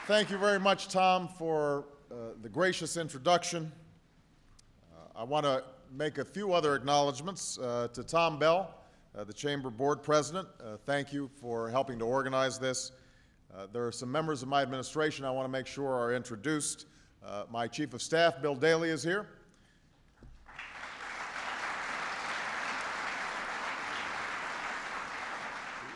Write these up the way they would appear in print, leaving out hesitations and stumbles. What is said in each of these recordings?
Thank you very much, Tom, for the gracious introduction. I want to make a few other acknowledgments to Tom Bell, the Chamber Board President. Thank you for helping to organize this. There are some members of my administration I want to make sure are introduced. My Chief of Staff, Bill Daley, is here.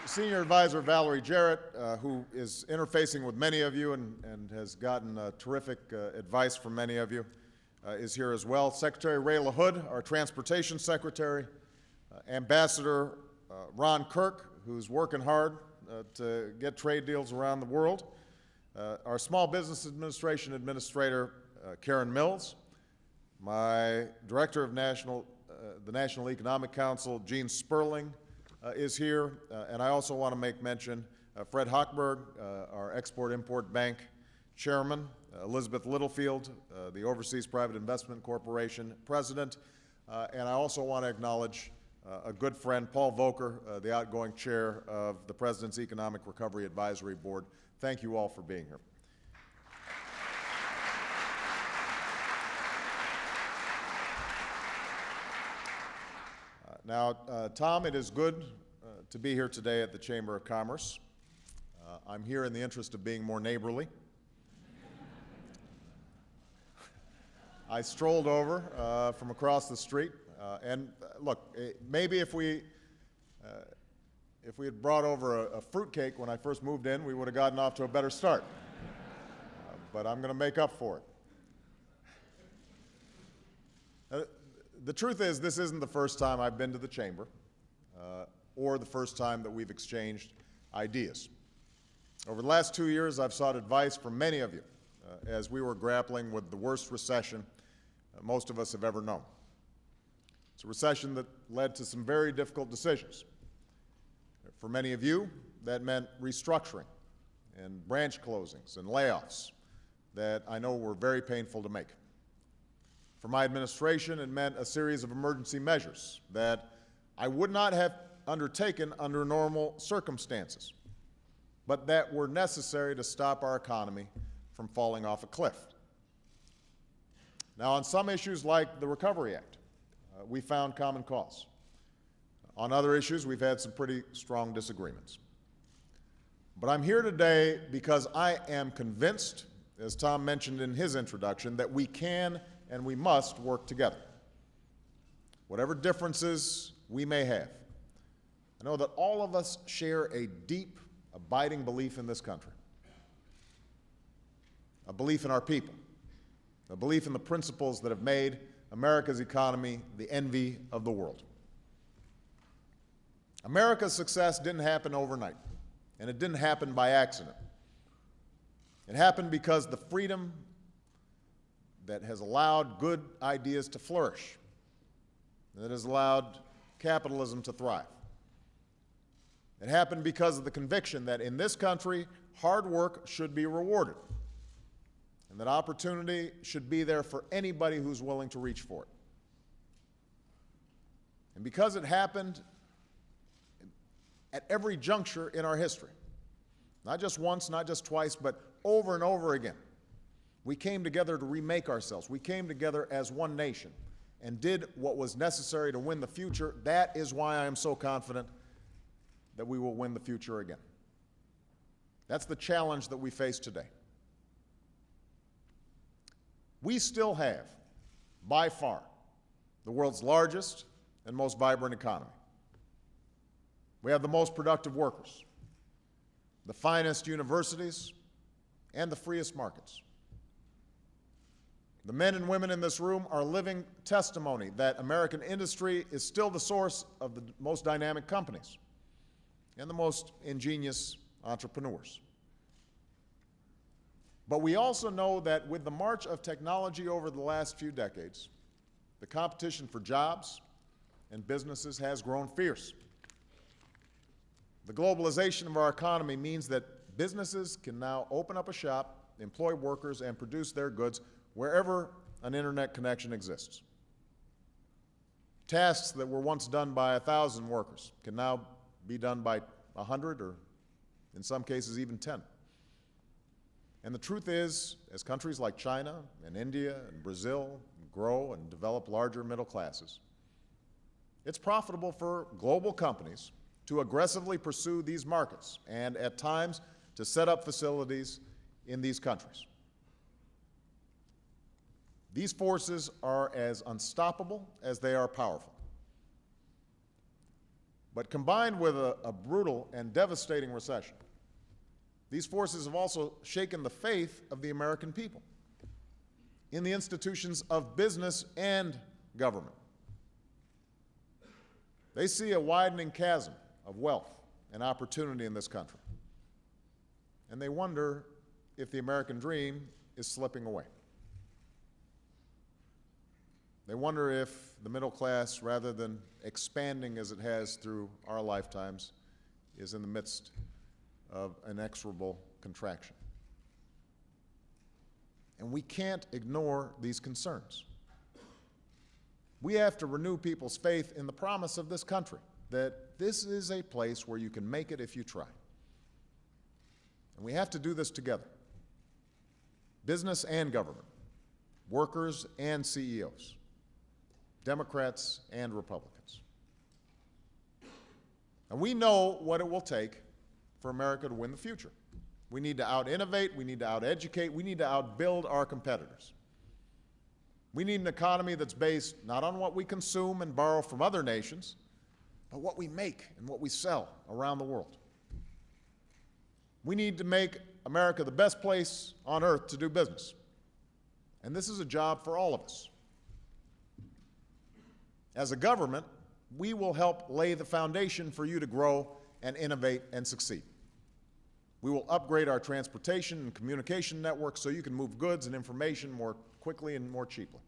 Senior Advisor Valerie Jarrett, who is interfacing with many of you and has gotten terrific advice from many of you, is here as well. Secretary Ray LaHood, our Transportation Secretary. Ambassador Ron Kirk, who's working hard to get trade deals around the world. Our Small Business Administration Administrator, Karen Mills. My Director of the National Economic Council, Gene Sperling, is here, and I also want to make mention Fred Hochberg, our Export-Import Bank Chairman, Elizabeth Littlefield, the Overseas Private Investment Corporation President, and I also want to acknowledge a good friend, Paul Volcker, the outgoing Chair of the President's Economic Recovery Advisory Board. Thank you all for being here. Now, Tom, it is good to be here today at the Chamber of Commerce. I'm here in the interest of being more neighborly. I strolled over from across the street, and look, maybe if we had brought over a fruitcake when I first moved in, we would have gotten off to a better start. But I'm going to make up for it. The truth is, this isn't the first time I've been to the Chamber, or the first time that we've exchanged ideas. Over the last 2 years, I've sought advice from many of you as we were grappling with the worst recession most of us have ever known. It's a recession that led to some very difficult decisions. For many of you, that meant restructuring and branch closings and layoffs that I know were very painful to make. For my administration, it meant a series of emergency measures that I would not have undertaken under normal circumstances, but that were necessary to stop our economy from falling off a cliff. Now, on some issues like the Recovery Act, we found common cause. On other issues, we've had some pretty strong disagreements. But I'm here today because I am convinced, as Tom mentioned in his introduction, that we can and we must work together. Whatever differences we may have, I know that all of us share a deep, abiding belief in this country, a belief in our people, a belief in the principles that have made America's economy the envy of the world. America's success didn't happen overnight, and it didn't happen by accident. It happened because the freedom that has allowed good ideas to flourish, that has allowed capitalism to thrive. It happened because of the conviction that in this country, hard work should be rewarded, and that opportunity should be there for anybody who's willing to reach for it. And because it happened at every juncture in our history, not just once, not just twice, but over and over again, we came together to remake ourselves. We came together as one nation and did what was necessary to win the future. That is why I am so confident that we will win the future again. That's the challenge that we face today. We still have, by far, the world's largest and most vibrant economy. We have the most productive workers, the finest universities, and the freest markets. The men and women in this room are living testimony that American industry is still the source of the most dynamic companies and the most ingenious entrepreneurs. But we also know that with the march of technology over the last few decades, the competition for jobs and businesses has grown fierce. The globalization of our economy means that businesses can now open up a shop, employ workers, and produce their goods wherever an internet connection exists. Tasks that were once done by 1,000 workers can now be done by 100 or, in some cases, even 10. And the truth is, as countries like China and India and Brazil grow and develop larger middle classes, it's profitable for global companies to aggressively pursue these markets and, at times, to set up facilities in these countries. These forces are as unstoppable as they are powerful. But combined with a brutal and devastating recession, these forces have also shaken the faith of the American people in the institutions of business and government. They see a widening chasm of wealth and opportunity in this country, and they wonder if the American dream is slipping away. They wonder if the middle class, rather than expanding as it has through our lifetimes, is in the midst of inexorable contraction. And we can't ignore these concerns. We have to renew people's faith in the promise of this country, that this is a place where you can make it if you try. And we have to do this together. Business and government, workers and CEOs, Democrats and Republicans. And we know what it will take for America to win the future. We need to out-innovate, we need to out-educate, we need to out-build our competitors. We need an economy that's based not on what we consume and borrow from other nations, but what we make and what we sell around the world. We need to make America the best place on earth to do business. And this is a job for all of us. As a government, we will help lay the foundation for you to grow and innovate and succeed. We will upgrade our transportation and communication networks so you can move goods and information more quickly and more cheaply.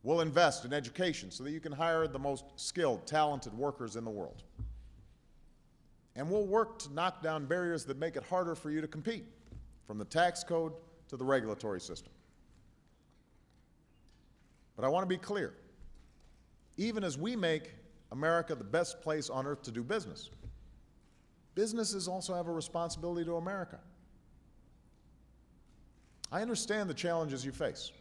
We'll invest in education so that you can hire the most skilled, talented workers in the world. And we'll work to knock down barriers that make it harder for you to compete, from the tax code to the regulatory system. But I want to be clear. Even as we make America the best place on earth to do business, businesses also have a responsibility to America. I understand the challenges you face.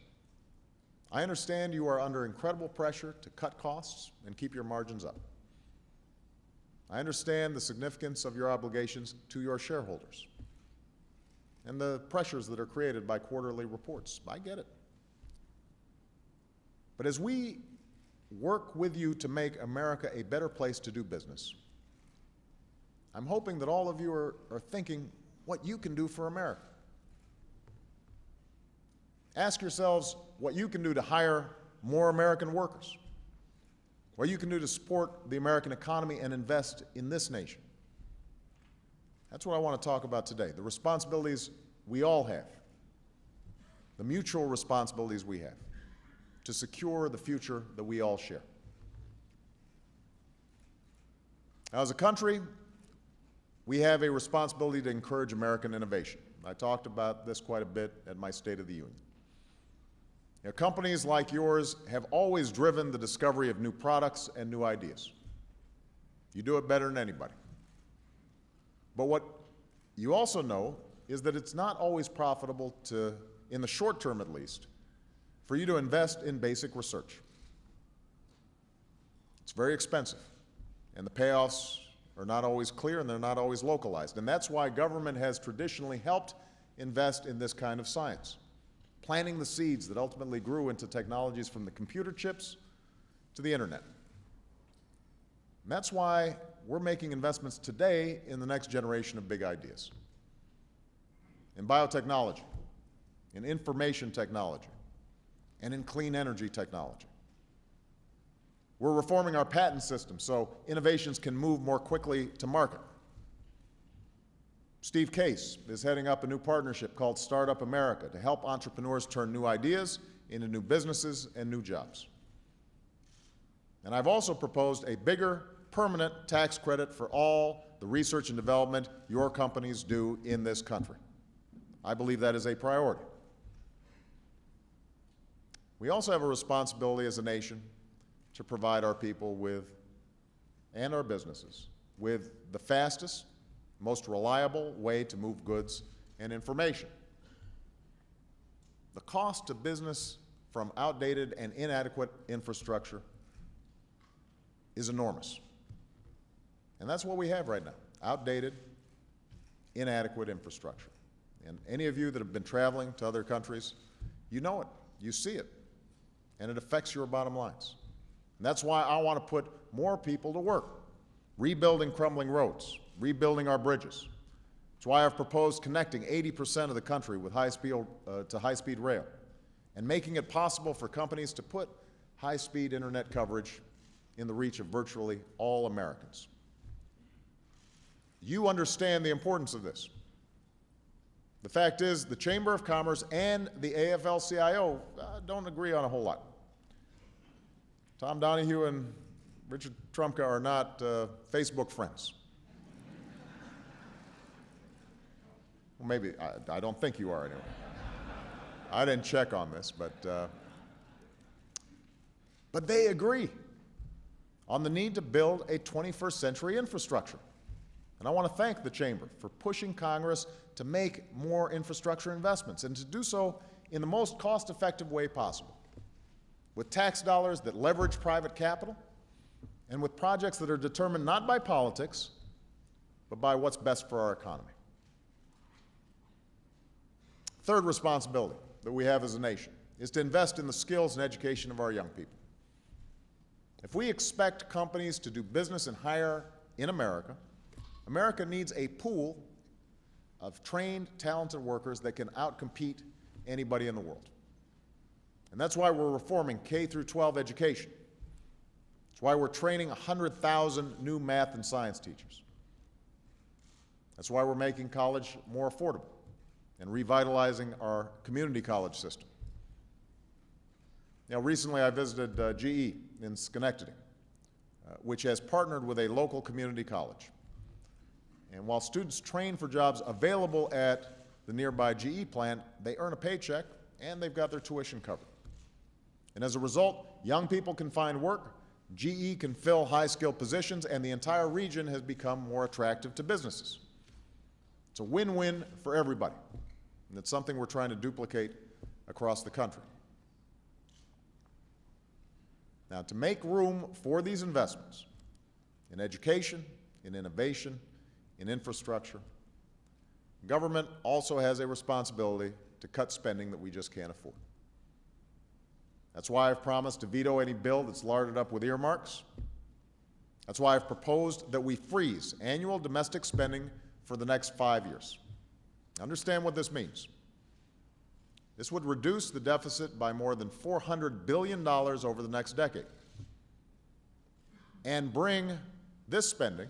I understand you are under incredible pressure to cut costs and keep your margins up. I understand the significance of your obligations to your shareholders and the pressures that are created by quarterly reports. I get it. But as we work with you to make America a better place to do business, I'm hoping that all of you are thinking what you can do for America. Ask yourselves what you can do to hire more American workers, what you can do to support the American economy and invest in this nation. That's what I want to talk about today, the responsibilities we all have, the mutual responsibilities we have to secure the future that we all share. Now, as a country, we have a responsibility to encourage American innovation. I talked about this quite a bit at my State of the Union. You know, companies like yours have always driven the discovery of new products and new ideas. You do it better than anybody. But what you also know is that it's not always profitable to, in the short term at least, for you to invest in basic research. It's very expensive, and the payoffs are not always clear and they're not always localized. And that's why government has traditionally helped invest in this kind of science, planting the seeds that ultimately grew into technologies from the computer chips to the internet. And that's why we're making investments today in the next generation of big ideas, in biotechnology, in information technology, and in clean energy technology. We're reforming our patent system so innovations can move more quickly to market. Steve Case is heading up a new partnership called Startup America to help entrepreneurs turn new ideas into new businesses and new jobs. And I've also proposed a bigger permanent tax credit for all the research and development your companies do in this country. I believe that is a priority. We also have a responsibility as a nation to provide our people with, and our businesses, with the fastest, most reliable way to move goods and information. The cost to business from outdated and inadequate infrastructure is enormous. And that's what we have right now, outdated, inadequate infrastructure. And any of you that have been traveling to other countries, you know it, you see it, and it affects your bottom lines. And that's why I want to put more people to work, rebuilding crumbling roads, rebuilding our bridges. That's why I've proposed connecting 80% of the country with high-speed rail and making it possible for companies to put high-speed internet coverage in the reach of virtually all Americans. You understand the importance of this. The fact is, the Chamber of Commerce and the AFL-CIO don't agree on a whole lot. Tom Donahue and Richard Trumka are not Facebook friends. Well, maybe, I don't think you are anyway. I didn't check on this, but they agree on the need to build a 21st century infrastructure. And I want to thank the Chamber for pushing Congress to make more infrastructure investments and to do so in the most cost-effective way possible, with tax dollars that leverage private capital and with projects that are determined not by politics, but by what's best for our economy. Third responsibility that we have as a nation is to invest in the skills and education of our young people. If we expect companies to do business and hire in America, America needs a pool of trained, talented workers that can outcompete anybody in the world. And that's why we're reforming K through 12 education. That's why we're training 100,000 new math and science teachers. That's why we're making college more affordable and revitalizing our community college system. Now, recently I visited GE in Schenectady, which has partnered with a local community college. And while students train for jobs available at the nearby GE plant, they earn a paycheck and they've got their tuition covered. And as a result, young people can find work, GE can fill high-skilled positions, and the entire region has become more attractive to businesses. It's a win-win for everybody, and it's something we're trying to duplicate across the country. Now, to make room for these investments in education, in innovation, in infrastructure, government also has a responsibility to cut spending that we just can't afford. That's why I've promised to veto any bill that's larded up with earmarks. That's why I've proposed that we freeze annual domestic spending for the next 5 years. Understand what this means. This would reduce the deficit by more than $400 billion over the next decade and bring this spending,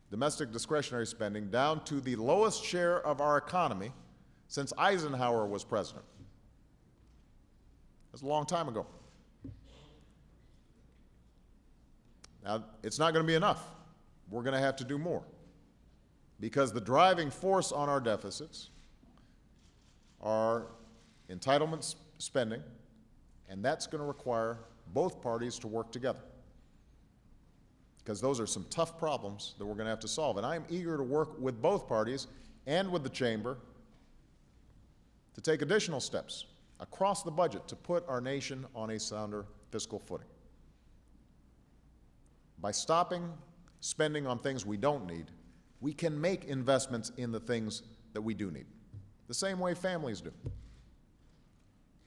domestic discretionary spending, down to the lowest share of our economy since Eisenhower was president. That's a long time ago. Now, it's not going to be enough. We're going to have to do more because the driving force on our deficits are entitlement spending, and that's going to require both parties to work together because those are some tough problems that we're going to have to solve. And I'm eager to work with both parties and with the Chamber to take additional steps across the budget to put our nation on a sounder fiscal footing. By stopping spending on things we don't need, we can make investments in the things that we do need, the same way families do.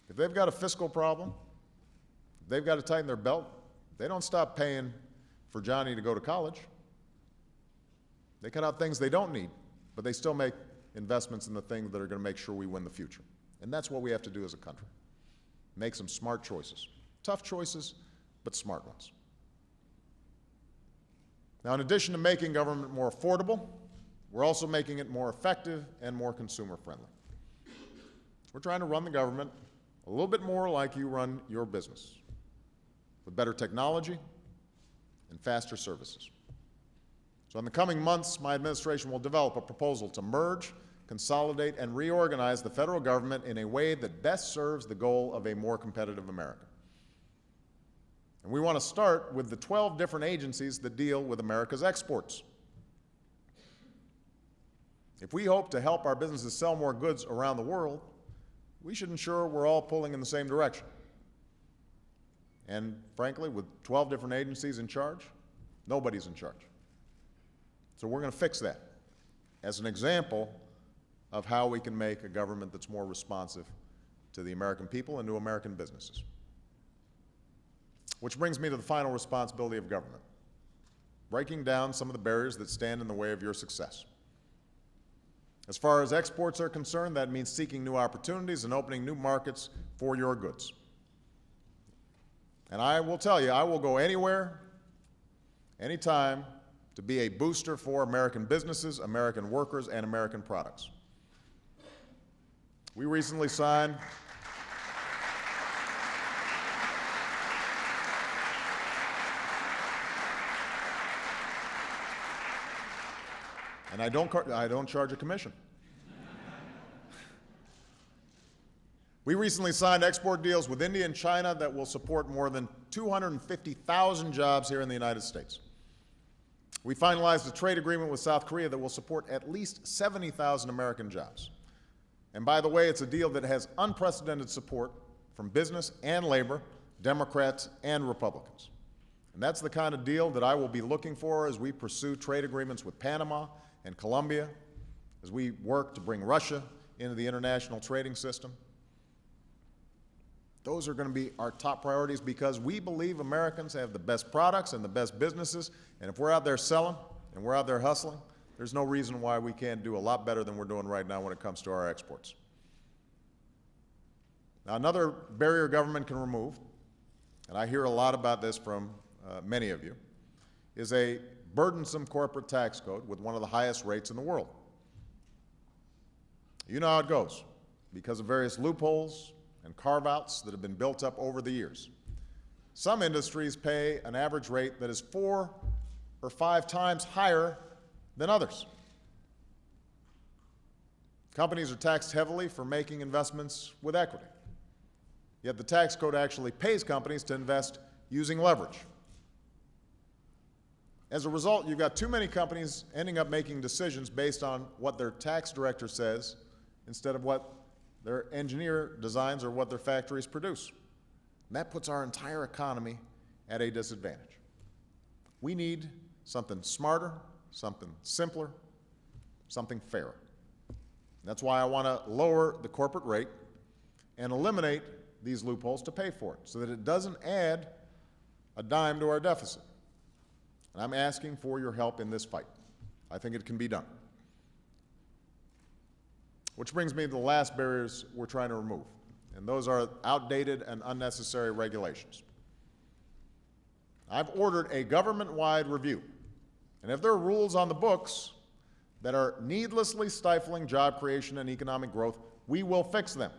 If they've got a fiscal problem, if they've got to tighten their belt, they don't stop paying for Johnny to go to college. They cut out things they don't need, but they still make investments in the things that are going to make sure we win the future. And that's what we have to do as a country. Make some smart choices. Tough choices, but smart ones. Now, in addition to making government more affordable, we're also making it more effective and more consumer-friendly. We're trying to run the government a little bit more like you run your business, with better technology and faster services. So in the coming months, my administration will develop a proposal to merge, consolidate, and reorganize the federal government in a way that best serves the goal of a more competitive America. And we want to start with the 12 different agencies that deal with America's exports. If we hope to help our businesses sell more goods around the world, we should ensure we're all pulling in the same direction. And frankly, with 12 different agencies in charge, nobody's in charge. So we're going to fix that as an example of how we can make a government that's more responsive to the American people and to American businesses. Which brings me to the final responsibility of government: breaking down some of the barriers that stand in the way of your success. As far as exports are concerned, that means seeking new opportunities and opening new markets for your goods. And I will tell you, I will go anywhere, anytime, to be a booster for American businesses, American workers, and American products. We recently signed and I don't charge a commission. We recently signed export deals with India and China that will support more than 250,000 jobs here in the United States. We finalized a trade agreement with South Korea that will support at least 70,000 American jobs. And by the way, it's a deal that has unprecedented support from business and labor, Democrats and Republicans. And that's the kind of deal that I will be looking for as we pursue trade agreements with Panama and Colombia, as we work to bring Russia into the international trading system. Those are going to be our top priorities because we believe Americans have the best products and the best businesses, and if we're out there selling and we're out there hustling, there's no reason why we can't do a lot better than we're doing right now when it comes to our exports. Now, another barrier government can remove, and I hear a lot about this from many of you, is a burdensome corporate tax code with one of the highest rates in the world. You know how it goes. Because of various loopholes and carve-outs that have been built up over the years, some industries pay an average rate that is 4 or 5 times higher than others. Companies are taxed heavily for making investments with equity, yet the tax code actually pays companies to invest using leverage. As a result, you've got too many companies ending up making decisions based on what their tax director says instead of what their engineer designs or what their factories produce. And that puts our entire economy at a disadvantage. We need something smarter, something simpler, something fairer. That's why I want to lower the corporate rate and eliminate these loopholes to pay for it so that it doesn't add a dime to our deficit. And I'm asking for your help in this fight. I think it can be done. Which brings me to the last barriers we're trying to remove, and those are outdated and unnecessary regulations. I've ordered a government-wide review, and if there are rules on the books that are needlessly stifling job creation and economic growth, we will fix them.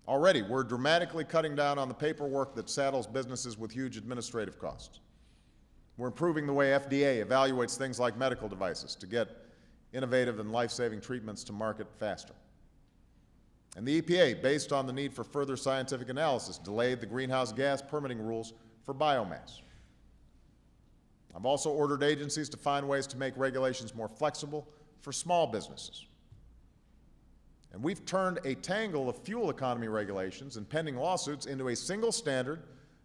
Already, we're dramatically cutting down on the paperwork that saddles businesses with huge administrative costs. We're improving the way FDA evaluates things like medical devices to get innovative and life-saving treatments to market faster. And the EPA, based on the need for further scientific analysis, delayed the greenhouse gas permitting rules for biomass. I've also ordered agencies to find ways to make regulations more flexible for small businesses. And we've turned a tangle of fuel economy regulations and pending lawsuits into a single standard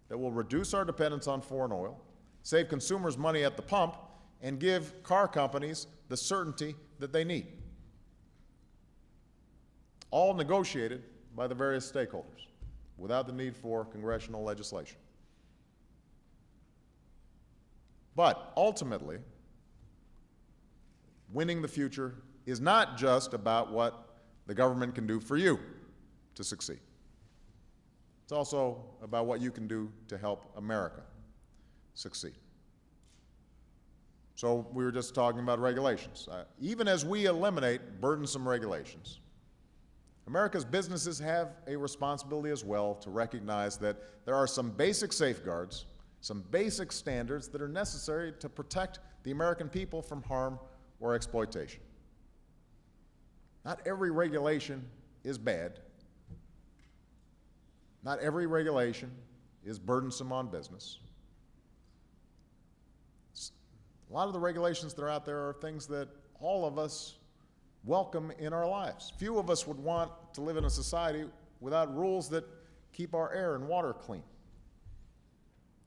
that will reduce our dependence on foreign oil, save consumers money at the pump, and give car companies the certainty that they need. All negotiated by the various stakeholders without the need for congressional legislation. But ultimately, winning the future is not just about what the government can do for you to succeed. It's also about what you can do to help America succeed. So we were just talking about regulations. Even as we eliminate burdensome regulations, America's businesses have a responsibility as well to recognize that there are some basic safeguards, some basic standards that are necessary to protect the American people from harm or exploitation. Not every regulation is bad. Not every regulation is burdensome on business. A lot of the regulations that are out there are things that all of us welcome in our lives. Few of us would want to live in a society without rules that keep our air and water clean,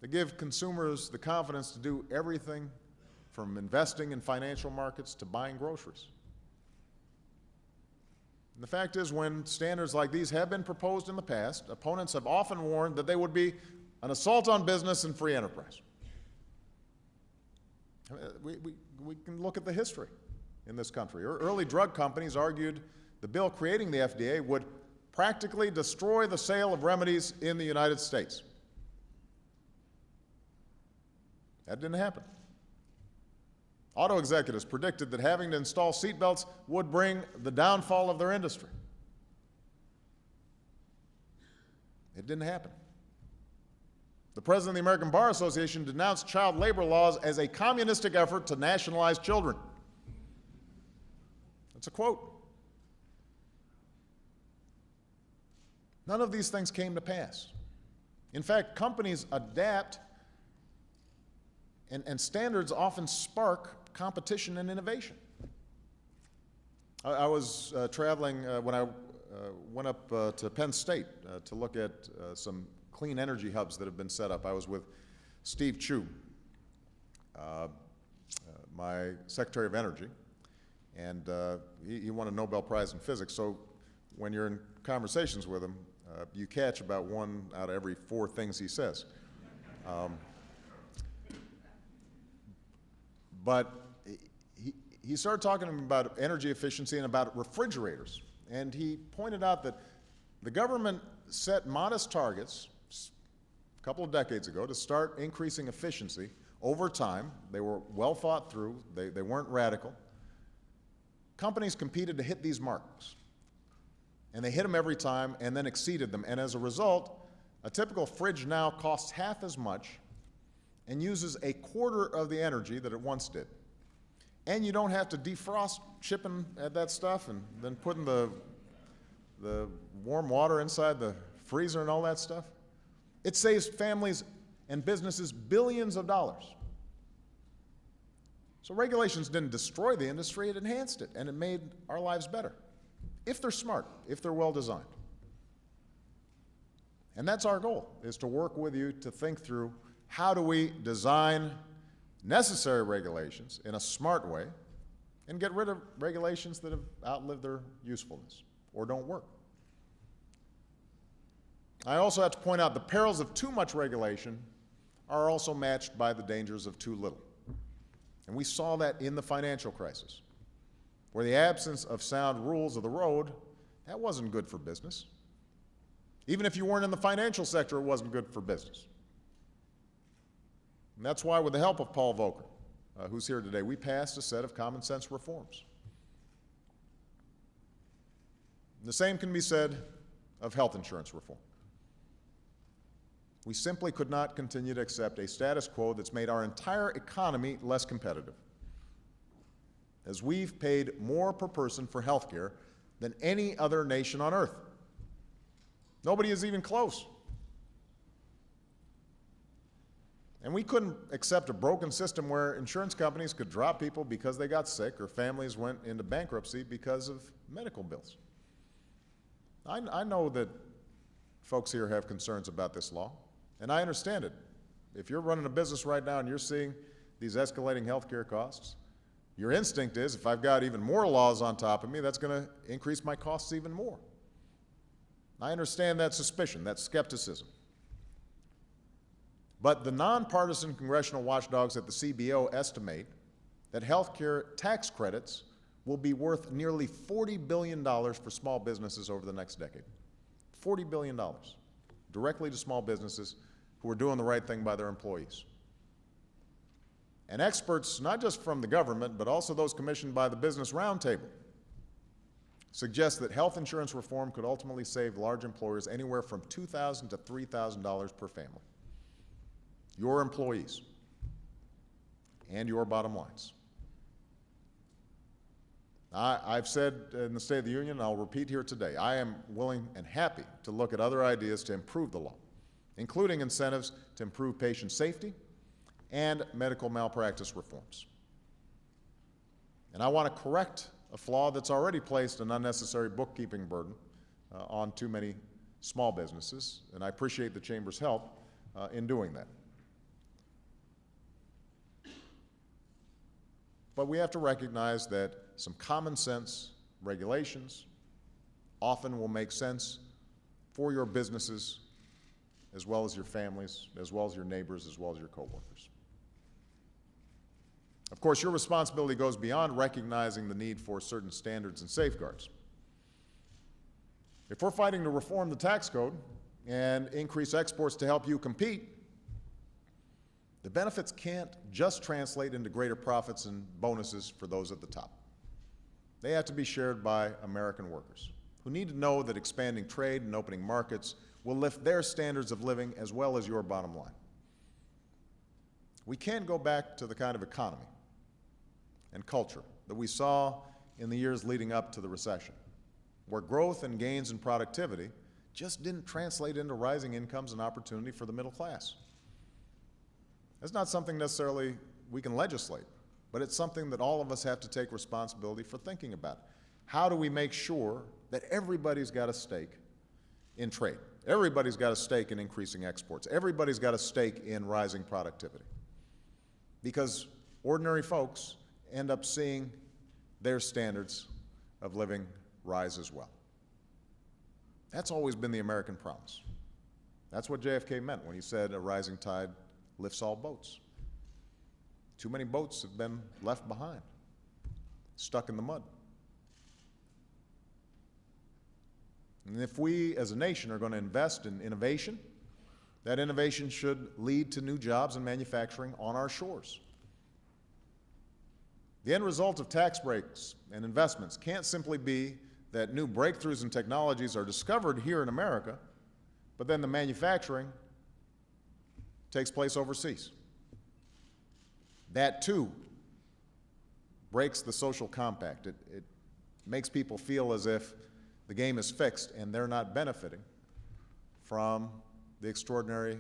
to give consumers the confidence to do everything from investing in financial markets to buying groceries. And the fact is, when standards like these have been proposed in the past, opponents have often warned that they would be an assault on business and free enterprise. We can look at the history in this country. Early drug companies argued the bill creating the FDA would practically destroy the sale of remedies in the United States. That didn't happen. Auto executives predicted that having to install seatbelts would bring the downfall of their industry. It didn't happen. The president of the American Bar Association denounced child labor laws as a communistic effort to nationalize children. That's a quote. None of these things came to pass. In fact, companies adapt, and standards often spark competition and innovation. I was traveling when I went up to Penn State to look at some clean energy hubs that have been set up. I was with Steve Chu, my Secretary of Energy, and he won a Nobel Prize in physics, so when you're in conversations with him, you catch about 1 out of every 4 things he says. But he started talking to me about energy efficiency and about refrigerators. And he pointed out that the government set modest targets a couple of decades ago to start increasing efficiency over time. They were well thought through. They weren't radical. Companies competed to hit these marks. And they hit them every time and then exceeded them. And as a result, a typical fridge now costs half as much and uses a quarter of the energy that it once did. And you don't have to defrost shipping that stuff and then putting the warm water inside the freezer and all that stuff. It saves families and businesses billions of dollars. So regulations didn't destroy the industry, it enhanced it, and it made our lives better, if they're smart, if they're well designed. And that's our goal, is to work with you to think through how do we design necessary regulations in a smart way and get rid of regulations that have outlived their usefulness or don't work. I also have to point out the perils of too much regulation are also matched by the dangers of too little. And we saw that in the financial crisis, where the absence of sound rules of the road, that wasn't good for business. Even if you weren't in the financial sector, it wasn't good for business. And that's why, with the help of Paul Volcker, who's here today, we passed a set of common sense reforms. And the same can be said of health insurance reform. We simply could not continue to accept a status quo that's made our entire economy less competitive, as we've paid more per person for health care than any other nation on earth. Nobody is even close. And we couldn't accept a broken system where insurance companies could drop people because they got sick or families went into bankruptcy because of medical bills. I know that folks here have concerns about this law, and I understand it. If you're running a business right now and you're seeing these escalating health care costs, your instinct is, if I've got even more laws on top of me, that's going to increase my costs even more. I understand that suspicion, that skepticism. But the nonpartisan congressional watchdogs at the CBO estimate that health care tax credits will be worth nearly $40 billion for small businesses over the next decade. $40 billion directly to small businesses who are doing the right thing by their employees. And experts, not just from the government, but also those commissioned by the Business Roundtable, suggest that health insurance reform could ultimately save large employers anywhere from $2,000 to $3,000 per family. Your employees and your bottom lines. I've said in the State of the Union, and I'll repeat here today, I am willing and happy to look at other ideas to improve the law, including incentives to improve patient safety and medical malpractice reforms. And I want to correct a flaw that's already placed an unnecessary bookkeeping burden on too many small businesses, and I appreciate the Chamber's help in doing that. But we have to recognize that some common sense regulations often will make sense for your businesses, as well as your families, as well as your neighbors, as well as your coworkers. Of course, your responsibility goes beyond recognizing the need for certain standards and safeguards. If we're fighting to reform the tax code and increase exports to help you compete, the benefits can't just translate into greater profits and bonuses for those at the top. They have to be shared by American workers, who need to know that expanding trade and opening markets will lift their standards of living as well as your bottom line. We can't go back to the kind of economy and culture that we saw in the years leading up to the recession, where growth and gains in productivity just didn't translate into rising incomes and opportunity for the middle class. That's not something necessarily we can legislate, but it's something that all of us have to take responsibility for thinking about. How do we make sure that everybody's got a stake in trade? Everybody's got a stake in increasing exports. Everybody's got a stake in rising productivity. Because ordinary folks end up seeing their standards of living rise as well. That's always been the American promise. That's what JFK meant when he said a rising tide lifts all boats. Too many boats have been left behind, stuck in the mud. And if we as a nation are going to invest in innovation, that innovation should lead to new jobs and manufacturing on our shores. The end result of tax breaks and investments can't simply be that new breakthroughs in technologies are discovered here in America, but then the manufacturing takes place overseas. That, too, breaks the social compact. It makes people feel as if the game is fixed and they're not benefiting from the extraordinary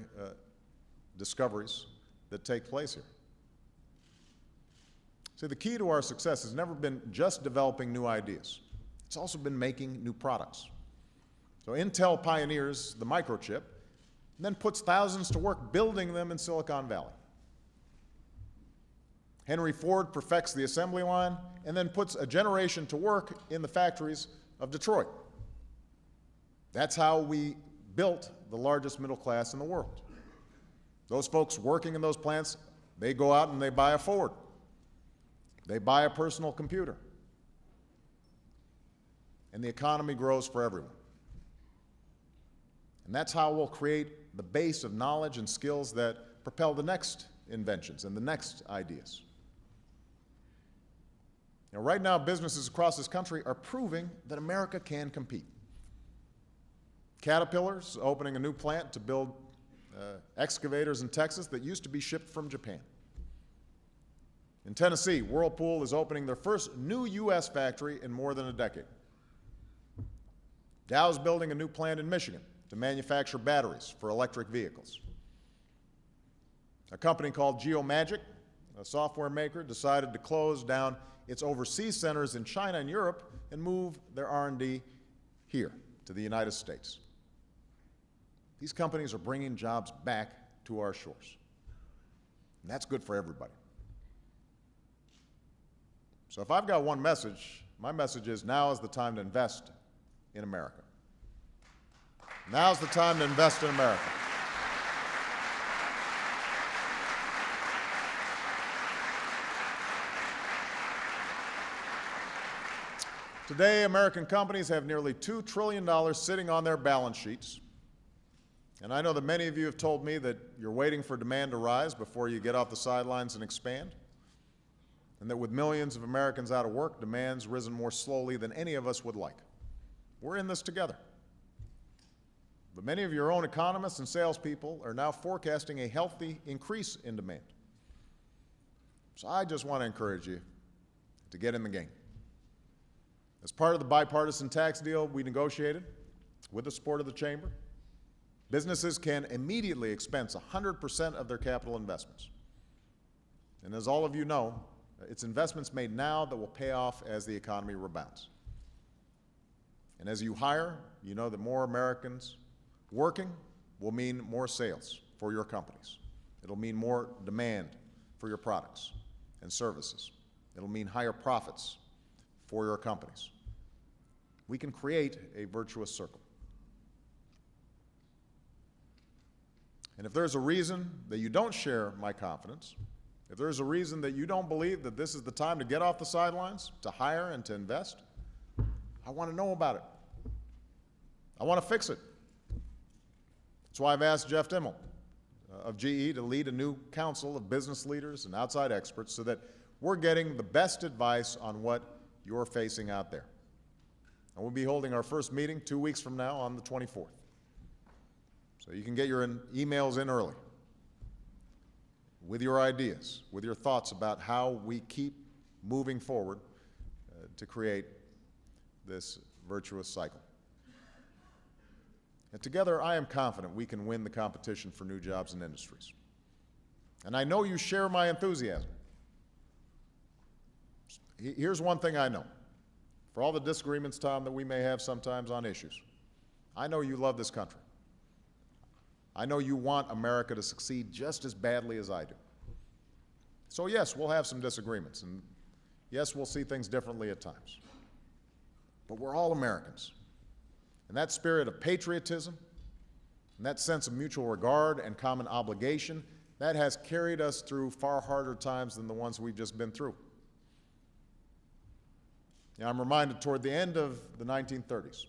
discoveries that take place here. See, the key to our success has never been just developing new ideas. It's also been making new products. So Intel pioneers the microchip and then puts thousands to work building them in Silicon Valley. Henry Ford perfects the assembly line and then puts a generation to work in the factories of Detroit. That's how we built the largest middle class in the world. Those folks working in those plants, they go out and they buy a Ford. They buy a personal computer. And the economy grows for everyone. And that's how we'll create the base of knowledge and skills that propel the next inventions and the next ideas. Now, right now, businesses across this country are proving that America can compete. Caterpillar's opening a new plant to build excavators in Texas that used to be shipped from Japan. In Tennessee, Whirlpool is opening their first new U.S. factory in more than a decade. Dow's building a new plant in Michigan to manufacture batteries for electric vehicles. A company called Geomagic, a software maker, decided to close down its overseas centers in China and Europe and move their R&D here to the United States. These companies are bringing jobs back to our shores. And that's good for everybody. So if I've got one message, my message is now is the time to invest in America. Now's the time to invest in America. Today, American companies have nearly $2 trillion sitting on their balance sheets. And I know that many of you have told me that you're waiting for demand to rise before you get off the sidelines and expand. And that with millions of Americans out of work, demand's risen more slowly than any of us would like. We're in this together. But many of your own economists and salespeople are now forecasting a healthy increase in demand. So I just want to encourage you to get in the game. As part of the bipartisan tax deal we negotiated with the support of the Chamber, businesses can immediately expense 100% of their capital investments. And as all of you know, It's investments made now that will pay off as the economy rebounds. And as you hire, you know that more Americans working will mean more sales for your companies. It'll mean more demand for your products and services. It'll mean higher profits for your companies. We can create a virtuous circle. And if there's a reason that you don't share my confidence, if there's a reason that you don't believe that this is the time to get off the sidelines, to hire and to invest, I want to know about it. I want to fix it. That's why I've asked Jeff Immel of GE to lead a new council of business leaders and outside experts so that we're getting the best advice on what you're facing out there. And we'll be holding our first meeting 2 weeks from now on the 24th. So you can get your emails in early with your ideas, with your thoughts about how we keep moving forward to create this virtuous cycle. And together, I am confident we can win the competition for new jobs and industries. And I know you share my enthusiasm. Here's one thing I know. For all the disagreements, Tom, that we may have sometimes on issues, I know you love this country. I know you want America to succeed just as badly as I do. So yes, we'll have some disagreements, and yes, we'll see things differently at times. But we're all Americans. And that spirit of patriotism, and that sense of mutual regard and common obligation, that has carried us through far harder times than the ones we've just been through. Now, I'm reminded toward the end of the 1930s,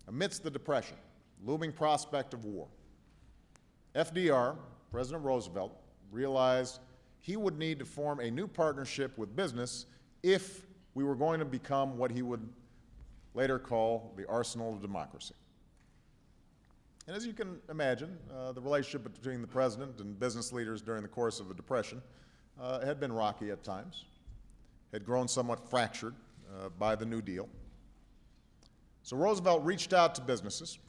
amidst the Depression, looming prospect of war, FDR, President Roosevelt, realized he would need to form a new partnership with business if we were going to become what he would later call the arsenal of democracy. And as you can imagine, the relationship between the president and business leaders during the course of the Depression had been rocky at times, had grown somewhat fractured by the New Deal. So Roosevelt reached out to businesses,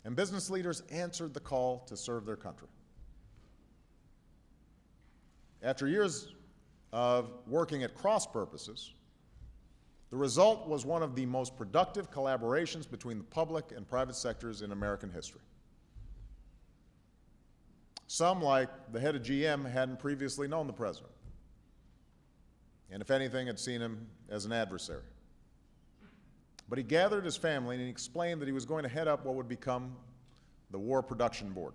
and business leaders answered the call to serve their country. After years of working at cross purposes, the result was one of the most productive collaborations between the public and private sectors in American history. Some, like the head of GM, hadn't previously known the president, and if anything, had seen him as an adversary. But he gathered his family and he explained that he was going to head up what would become the War Production Board.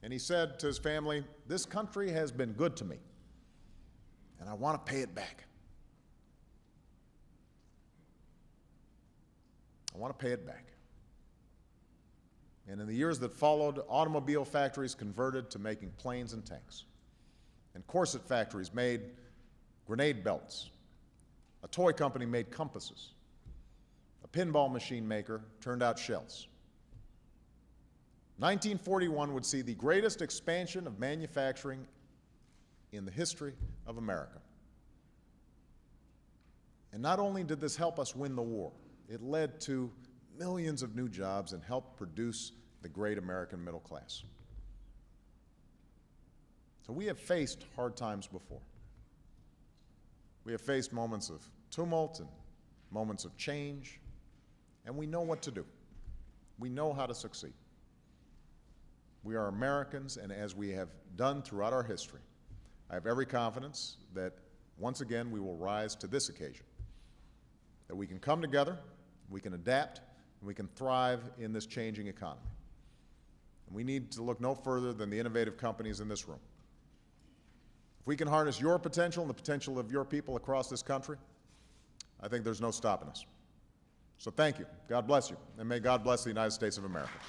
And he said to his family, "This country has been good to me, and I want to pay it back. I want to pay it back." And in the years that followed, automobile factories converted to making planes and tanks. And corset factories made grenade belts. A toy company made compasses. A pinball machine maker turned out shells. 1941 would see the greatest expansion of manufacturing in the history of America. And not only did this help us win the war, it led to millions of new jobs and helped produce the great American middle class. So we have faced hard times before. We have faced moments of tumult and moments of change, and we know what to do. We know how to succeed. We are Americans, and as we have done throughout our history, I have every confidence that once again we will rise to this occasion, that we can come together, we can adapt, and we can thrive in this changing economy. And we need to look no further than the innovative companies in this room. If we can harness your potential and the potential of your people across this country, I think there's no stopping us. So thank you. God bless you. And may God bless the United States of America.